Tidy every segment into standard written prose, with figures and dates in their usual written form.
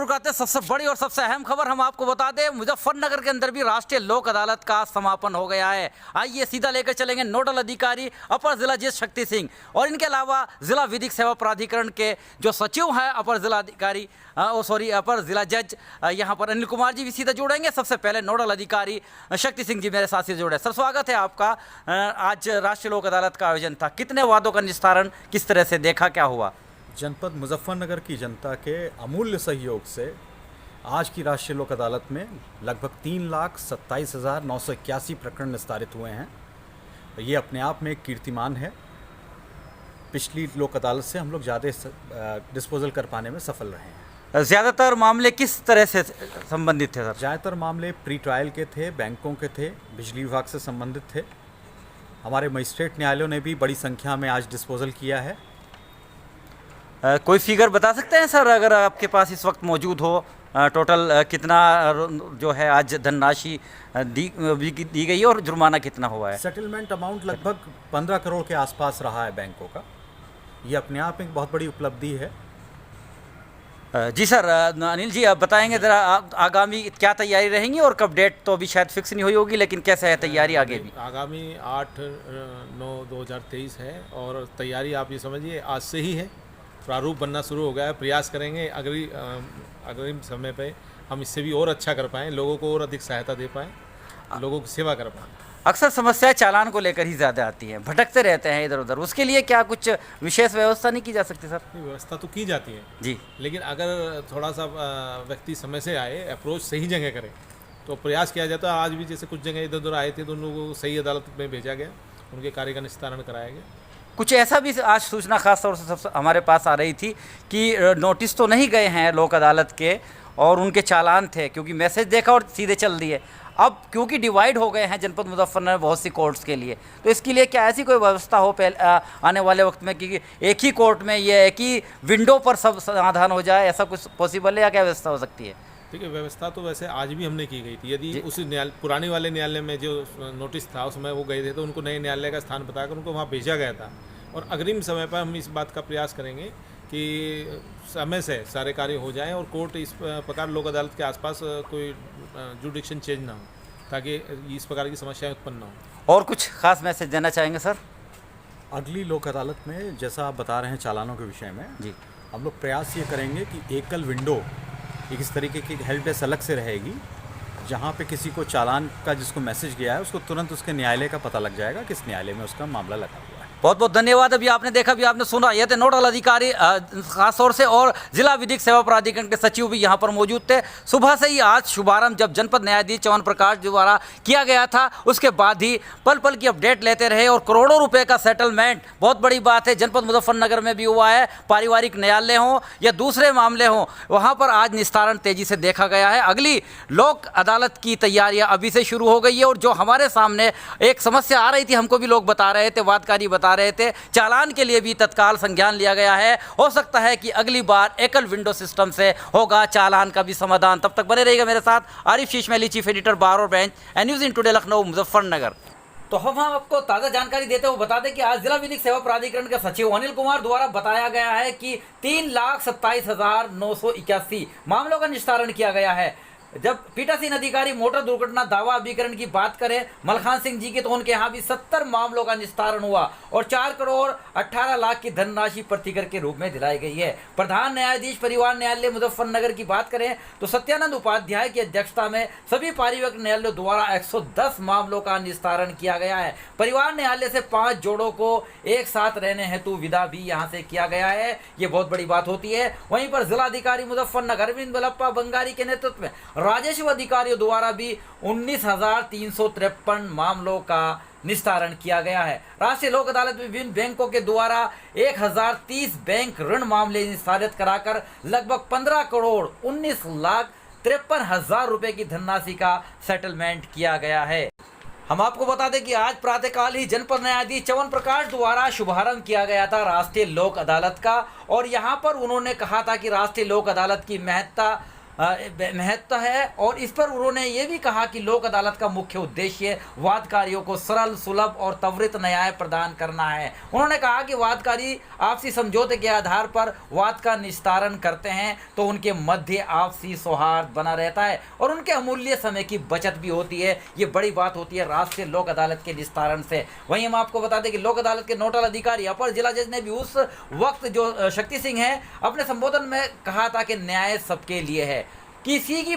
रुक आते हैं सबसे बड़ी और सबसे अहम खबर हम आपको बता दें, मुजफ्फरनगर के अंदर भी राष्ट्रीय लोक अदालत का समापन हो गया है। आइए सीधा लेकर चलेंगे नोडल अधिकारी अपर जिला जज शक्ति सिंह और इनके अलावा जिला विधिक सेवा प्राधिकरण के जो सचिव हैं अपर जिला अधिकारी अपर जिला जज यहाँ पर अनिल कुमार जी भी सीधा जुड़ेंगे। सबसे पहले नोडल अधिकारी शक्ति सिंह जी मेरे साथ से जुड़े। सर स्वागत है आपका। आज राष्ट्रीय लोक अदालत का आयोजन था, कितने वादों का निस्तारण किस तरह से देखा, क्या हुआ? जनपद मुजफ्फरनगर की जनता के अमूल्य सहयोग से आज की राष्ट्रीय लोक अदालत में लगभग 3,27,981 प्रकरण निस्तारित हुए हैं। ये अपने आप में एक कीर्तिमान है। पिछली लोक अदालत से हम लोग ज़्यादा डिस्पोजल कर पाने में सफल रहे हैं। ज़्यादातर मामले किस तरह से संबंधित थे सर? ज़्यादातर मामले प्री ट्रायल के थे, बैंकों के थे, बिजली विभाग से संबंधित थे। हमारे मजिस्ट्रेट न्यायालयों ने भी बड़ी संख्या में आज डिस्पोजल किया है। कोई फिगर बता सकते हैं सर, अगर आपके पास इस वक्त मौजूद हो, टोटल कितना जो है आज धनराशि दी गई है और जुर्माना कितना हुआ है? सेटलमेंट अमाउंट लगभग 15 करोड़ के आसपास रहा है बैंकों का। ये अपने आप एक बहुत बड़ी उपलब्धि है। जी सर, अनिल जी आप बताएंगे ज़रा आगामी क्या तैयारी रहेंगी और कब डेट तो अभी शायद फिक्स नहीं हुई होगी, लेकिन कैसे है तैयारी आगे भी? आगामी 8/9/2023 है और तैयारी आप ये समझिए आज से ही है। प्रारूप बनना शुरू हो गया है। प्रयास करेंगे अग्रिम समय पे हम इससे भी और अच्छा कर पाएँ, लोगों को और अधिक सहायता दे पाएँ, लोगों की सेवा कर पाएँ। अक्सर समस्याएं चालान को लेकर ही ज़्यादा आती हैं, भटकते रहते हैं इधर उधर, उसके लिए क्या कुछ विशेष व्यवस्था नहीं की जा सकती सर? व्यवस्था तो की जाती है जी, लेकिन अगर थोड़ा सा व्यक्ति समय से आए, अप्रोच सही जगह करे तो प्रयास किया जाता है। आज भी जैसे कुछ जगह इधर उधर आए थे तो उन लोगों को सही अदालत में भेजा गया, उनके कार्य का निस्तारण कराया गया। कुछ ऐसा भी आज सूचना खास तौर से सबसे हमारे पास आ रही थी कि नोटिस तो नहीं गए हैं लोक अदालत के और उनके चालान थे, क्योंकि मैसेज देखा और सीधे चल दिए। अब क्योंकि डिवाइड हो गए हैं जनपद मुजफ्फरनगर बहुत सी कोर्ट्स के लिए, तो इसके लिए क्या ऐसी कोई व्यवस्था हो आने वाले वक्त में कि एक ही कोर्ट में ये एक ही विंडो पर सब समाधान हो जाए, ऐसा कुछ पॉसिबल है या क्या व्यवस्था हो सकती है? देखिए, व्यवस्था तो वैसे आज भी हमने की गई थी। यदि उस पुराने वाले न्यायालय में जो नोटिस था उसमें वो गए थे तो उनको नए न्यायालय का स्थान बताकर उनको वहाँ भेजा गया था। और अग्रिम समय पर हम इस बात का प्रयास करेंगे कि समय से सारे कार्य हो जाएं और कोर्ट इस प्रकार लोक अदालत के आसपास कोई जुडिक्शन चेंज ना हो, ताकि इस प्रकार की समस्याएं उत्पन्न ना हो। और कुछ खास मैसेज देना चाहेंगे सर? अगली लोक अदालत में जैसा आप बता रहे हैं चालानों के विषय में, जी, हम लोग प्रयास ये करेंगे कि एकल विंडो एक इस तरीके की हेल्प डेस्क अलग से रहेगी, जहाँ पे किसी को चालान का जिसको मैसेज गया है उसको तुरंत उसके न्यायालय का पता लग जाएगा किस न्यायालय में उसका मामला लगा हुआ है। बहुत बहुत धन्यवाद। अभी आपने देखा, अभी आपने सुना, ये थे नोडल अधिकारी खासतौर से और जिला विधिक सेवा प्राधिकरण के सचिव भी यहाँ पर मौजूद थे। सुबह से ही आज शुभारंभ जब जनपद न्यायाधीश च्यवन प्रकाश द्वारा किया गया था, उसके बाद ही पल पल की अपडेट लेते रहे और करोड़ों रुपए का सेटलमेंट, बहुत बड़ी बात है, जनपद मुजफ्फरनगर में भी हुआ है। पारिवारिक न्यायालय हों या दूसरे मामले हों, वहाँ पर आज निस्तारण तेजी से देखा गया है। अगली लोक अदालत की तैयारियाँ अभी से शुरू हो गई है और जो हमारे सामने एक समस्या आ रही थी, हमको भी लोग बता रहे थे, वादकारी बता रहे थे, चालान के लिए भी तत्काल संज्ञान लिया गया है। हो सकता है कि अगली बार एकल विंडो सिस्टम से होगा चालान का भी समाधान। तब तक बने रहिएगा मेरे साथ। आरिफ शीश मैली, चीफ एडिटर बार और bench, news in today Lucknow Muzaffarnagar. तो हम आपको ताज़ा जानकारी देते हुए बता दें कि आज जिला विधिक सेवा प्राधिकरण के सचिव अनिल कुमार द्वारा बताया गया है कि 3,27,981 मामलों का निस्तारण किया गया है। जब पीठासीन अधिकारी मोटर दुर्घटना दावा अभिकरण की बात करें मलखान सिंह जी की, तो उनके यहाँ भी 70 मामलों का निस्तारण हुआ और 4 करोड़ 18 लाख की धनराशि प्रतिकर के रूप में दिलाई गई है। प्रधान न्यायाधीश परिवार न्यायालय मुजफ्फरनगर की बात करें तो सत्यानंद उपाध्याय की अध्यक्षता में सभी पारिवारिक न्यायालयों द्वारा 110 मामलों का निस्तारण किया गया है। परिवार न्यायालय से 5 जोड़ों को एक साथ रहने हेतु विदा भी यहाँ से किया गया है, ये बहुत बड़ी बात होती है। वहीं पर जिलाधिकारी मुजफ्फरनगर अरविंद बलप्पा बंगारी के नेतृत्व में राजस्व अधिकारियों द्वारा भी 19,353 मामलों का निस्तारण किया गया है। राष्ट्रीय लोक अदालत में विभिन्न बैंकों के द्वारा 1,030 बैंक ऋण मामले निस्तारित कराकर लगभग 15 करोड़ 19,53,000 रुपए की धनराशि का सेटलमेंट किया गया है। हम आपको बता दें कि आज प्रातःकाल ही जनपद न्यायाधीश च्यवन प्रकाश द्वारा शुभारंभ किया गया था राष्ट्रीय लोक अदालत का, और यहाँ पर उन्होंने कहा था कि राष्ट्रीय लोक अदालत की महत्ता महत्व है। और इस पर उन्होंने ये भी कहा कि लोक अदालत का मुख्य उद्देश्य वादकारियों को सरल, सुलभ और त्वरित न्याय प्रदान करना है। उन्होंने कहा कि वादकारी आपसी समझौते के आधार पर वाद का निस्तारण करते हैं तो उनके मध्य आपसी सौहार्द बना रहता है और उनके अमूल्य समय की बचत भी होती है। ये बड़ी बात होती है राष्ट्रीय लोक अदालत के निस्तारण से। वहीं हम आपको बता दें कि लोक अदालत के नोडल अधिकारी अपर जिला जज ने भी उस वक्त जो शक्ति सिंह है अपने संबोधन में कहा था कि न्याय सबके लिए है, किसी की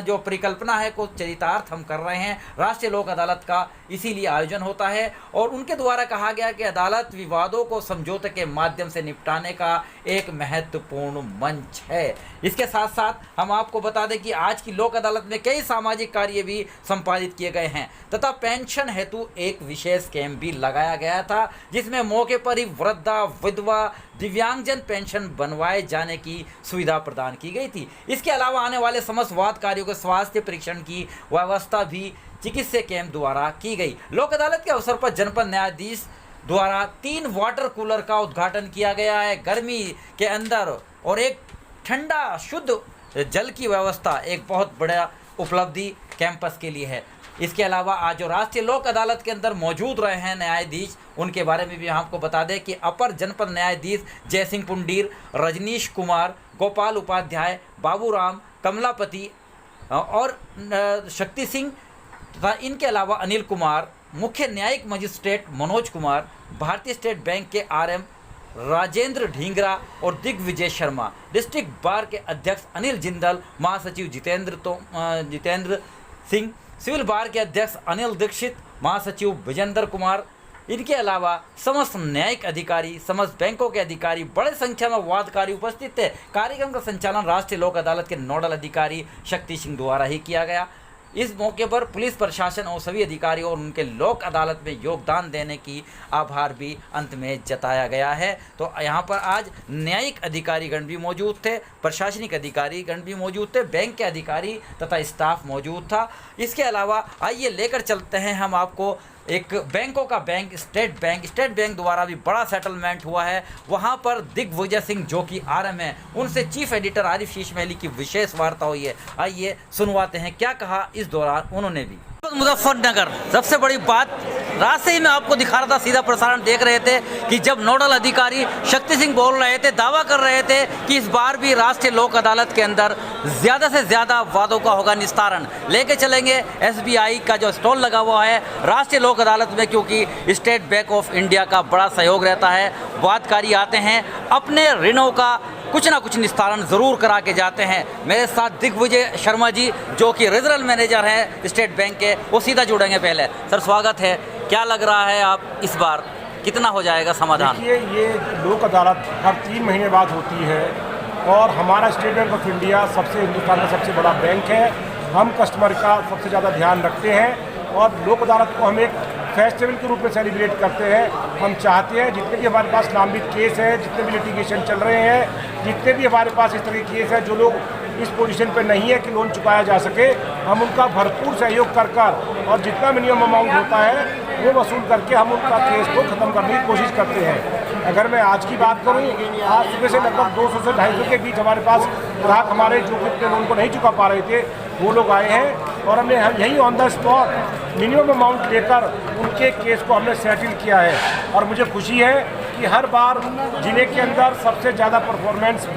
जो परिकल्पना है को चरितार्थ हम कर रहे हैं। राष्ट्रीय लोक अदालत का इसीलिए आयोजन होता है और उनके द्वारा कहा गया कि अदालत विवादों को समझौते के माध्यम से निपटाने का एक महत्वपूर्ण मंच है। इसके साथ साथ हम आपको बता दें कि आज की लोक अदालत में कई सामाजिक कार्य भी संपादित किए गए हैं तथा पेंशन हेतु एक विशेष कैंप भी लगाया गया था, जिसमें मौके पर ही वृद्धा, विधवा, दिव्यांगजन पेंशन बनवाए जाने की सुविधा प्रदान की गई थी। इसके अलावा आने वाले समस्त वादकारियों के स्वास्थ्य परीक्षण की व्यवस्था भी चिकित्सा कैंप द्वारा की गई। लोक अदालत के अवसर पर जनपद न्यायाधीश द्वारा 3 वाटर कूलर का उद्घाटन किया गया है। गर्मी के अंदर और एक ठंडा शुद्ध जल की व्यवस्था एक बहुत बड़ा उपलब्धि कैंपस के लिए है। इसके अलावा आज जो राष्ट्रीय लोक अदालत के अंदर मौजूद रहे हैं न्यायाधीश, उनके बारे में भी आपको बता दें कि अपर जनपद न्यायाधीश जयसिंह पुंडीर, रजनीश कुमार, गोपाल उपाध्याय, बाबूराम, कमलापति और शक्ति सिंह तथा इनके अलावा अनिल कुमार, मुख्य न्यायिक मजिस्ट्रेट मनोज कुमार, भारतीय स्टेट बैंक के RM राजेंद्र ढींगरा और दिग्विजय शर्मा, डिस्ट्रिक्ट बार के अध्यक्ष अनिल जिंदल, महासचिव जितेंद्र सिंह, सिविल बार के अध्यक्ष अनिल दीक्षित, महासचिव विजेंद्र कुमार, इनके अलावा समस्त न्यायिक अधिकारी, समस्त बैंकों के अधिकारी, बड़े संख्या में वादकारी उपस्थित थे। कार्यक्रम का संचालन राष्ट्रीय लोक अदालत के नोडल अधिकारी शक्ति सिंह द्वारा ही किया गया। इस मौके पर पुलिस प्रशासन और सभी अधिकारियों और उनके लोक अदालत में योगदान देने की आभार भी अंत में जताया गया है। तो यहाँ पर आज न्यायिक अधिकारीगण भी मौजूद थे, प्रशासनिक अधिकारीगण भी मौजूद थे, बैंक के अधिकारी तथा स्टाफ मौजूद था। इसके अलावा आइए लेकर चलते हैं हम आपको एक बैंकों का बैंक, स्टेट बैंक द्वारा भी बड़ा सेटलमेंट हुआ है। वहाँ पर दिग्विजय सिंह जो कि RM है, उनसे चीफ एडिटर आरिफ शीश महली की विशेष वार्ता हुई है। आइए सुनवाते हैं क्या कहा इस दौरान उन्होंने भी। मुजफ्फरनगर सबसे बड़ी बात, रात से ही मैं आपको दिखा रहा था, सीधा प्रसारण देख रहे थे कि जब नोडल अधिकारी शक्ति सिंह बोल रहे थे, दावा कर रहे थे कि इस बार भी राष्ट्रीय लोक अदालत के अंदर ज़्यादा से ज़्यादा वादों का होगा निस्तारण। लेके चलेंगे SBI का जो स्टॉल लगा हुआ है राष्ट्रीय लोक अदालत में, क्योंकि स्टेट बैंक ऑफ इंडिया का बड़ा सहयोग रहता है। वादकारी आते हैं, अपने ऋणों का कुछ ना कुछ निस्तारण ज़रूर करा के जाते हैं। मेरे साथ दिग्विजय शर्मा जी जो कि रीजनल मैनेजर हैं स्टेट बैंक के, वो सीधा जुड़ेंगे। पहले सर स्वागत है, क्या लग रहा है आप इस बार कितना हो जाएगा समाधान? देखिए, ये लोक अदालत हर 3 महीने बाद होती है और हमारा state bank of India Hindustan का सबसे बड़ा बैंक है। हम कस्टमर का सबसे ज़्यादा ध्यान रखते हैं और लोक अदालत को हम एक फेस्टिवल के रूप में सेलिब्रेट करते हैं। हम चाहते हैं जितने भी हमारे पास नामित केस हैं, जितने भी लिटिगेशन चल रहे हैं, जितने भी हमारे पास इस तरह के केस हैं जो लोग इस पोजीशन पे नहीं है कि लोन चुकाया जा सके, हम उनका भरपूर सहयोग कर और जितना मिनिमम अमाउंट होता है वो वसूल करके हम उनका केस को ख़त्म करने की कोशिश करते हैं। अगर मैं आज की बात करूं, आज सुबह से लगभग 200 से 250 के बीच हमारे पास ग्राहक हमारे जो कि लोन को नहीं चुका पा रहे थे वो लोग आए हैं और हमने यही on the spot minimum amount लेकर उनके केस को हमने सेटल किया है। और मुझे खुशी है कि हर बार जिले के अंदर सबसे ज़्यादा परफॉर्मेंस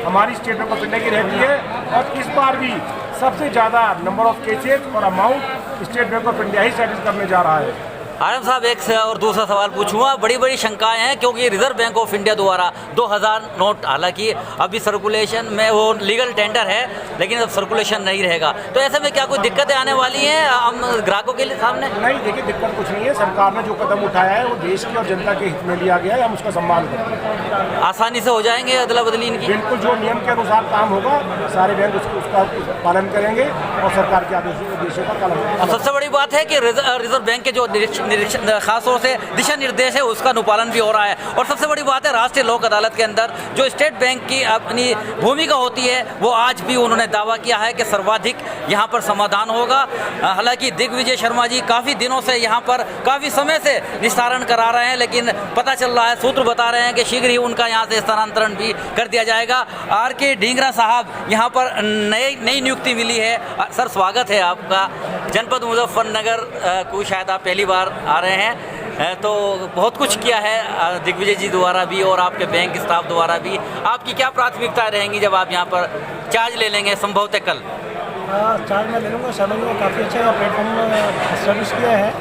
हमारी स्टेट बैंक ऑफ इंडिया की रहती है और इस बार भी सबसे ज़्यादा नंबर ऑफ केसेस और amount state bank of India he settle करने जा रहा है। RM साहब एक से और दूसरा सवाल पूछूंगा, बड़ी बड़ी शंकाएं हैं क्योंकि रिजर्व बैंक ऑफ इंडिया द्वारा 2000 नोट, हालांकि अभी सर्कुलेशन में वो लीगल टेंडर है लेकिन अब सर्कुलेशन नहीं रहेगा, तो ऐसे में क्या कोई दिक्कतें आने वाली हैं हम ग्राहकों के लिए सामने? नहीं, देखिए दिक्कत कुछ नहीं है। सरकार ने जो कदम उठाया है वो देश की और जनता के हित में लिया गया है, हम उसका सम्मान करते हैं। आसानी से हो जाएंगे अदला बदली इनकी? बिल्कुल, जो नियम के अनुसार काम होगा सारे बैंक उसका पालन करेंगे और सरकार के आदेशों का पालन। सबसे बड़ी बात है कि रिजर्व बैंक के जो खास तौर से दिशा निर्देश है उसका अनुपालन भी हो रहा है। और सबसे बड़ी बात है, राष्ट्रीय लोक अदालत के अंदर जो स्टेट बैंक की अपनी भूमिका होती है वो आज भी उन्होंने दावा किया है कि सर्वाधिक यहाँ पर समाधान होगा। हालांकि दिग्विजय शर्मा जी काफ़ी दिनों से यहाँ पर काफ़ी समय से निस्तारण करा रहे हैं, लेकिन पता चल रहा है, सूत्र बता रहे हैं कि शीघ्र ही उनका यहाँ से स्थानांतरण भी कर दिया जाएगा। R.K. ढींगरा साहब यहाँ पर नई नियुक्ति मिली है। सर स्वागत है आपका। जनपद मुजफ्फरनगर को शायद आप पहली बार आ रहे हैं, तो बहुत कुछ किया है दिग्विजय जी द्वारा भी और आपके बैंक स्टाफ द्वारा भी। आपकी क्या प्राथमिकताएं रहेंगी जब आप यहाँ पर चार्ज ले लेंगे संभवतः कल? चार्ज मैं ले लूँगा। शामिल में काफ़ी अच्छा प्लेटफॉर्म सर्विस किया है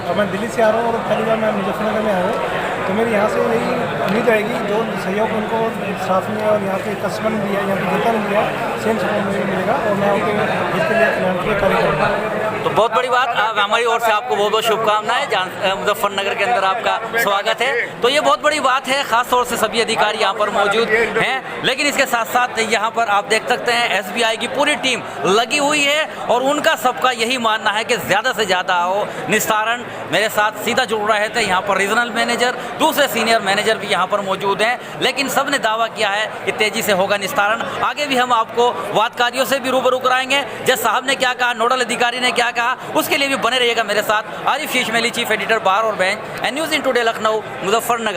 और मैं दिल्ली से आ रहा हूँ और पहली बार मैं मुजफ्फरनगर में आया हूँ, तो मेरी यहाँ से यही उम्मीद रहेगी जो सहयोग उनको स्टाफ ने और यहाँ के कस्टमर ने दिया, यहाँ पे जनता ने दिया, सेम सपोर्ट मुझे मिलेगा और मैं उनके इसके लिए कार्य करूँगा। तो बहुत बड़ी बात, हमारी ओर से आपको बहुत बहुत शुभकामनाएं। मुजफ्फरनगर के अंदर आपका स्वागत है। तो ये बहुत बड़ी बात है, खास तौर से सभी अधिकारी यहाँ पर मौजूद हैं। लेकिन इसके साथ साथ यहाँ पर आप देख सकते हैं SBI की पूरी टीम लगी हुई है और उनका सबका यही मानना है कि ज़्यादा से ज़्यादा हो निस्तारण। मेरे साथ सीधा जुड़ रहे थे यहाँ पर रीजनल मैनेजर, दूसरे सीनियर मैनेजर भी यहाँ पर मौजूद हैं, लेकिन सब ने दावा किया है कि तेज़ी से होगा निस्तारण। आगे भी हम आपको वादकारियों से भी रूबरू कराएंगे। जज साहब ने क्या कहा, नोडल अधिकारी ने क्या कहा, उसके लिए भी बने रहिएगा मेरे साथ। आरिफ शीशमेली, चीफ एडिटर बार और bench, news in today Lucknow, Muzaffarnagar.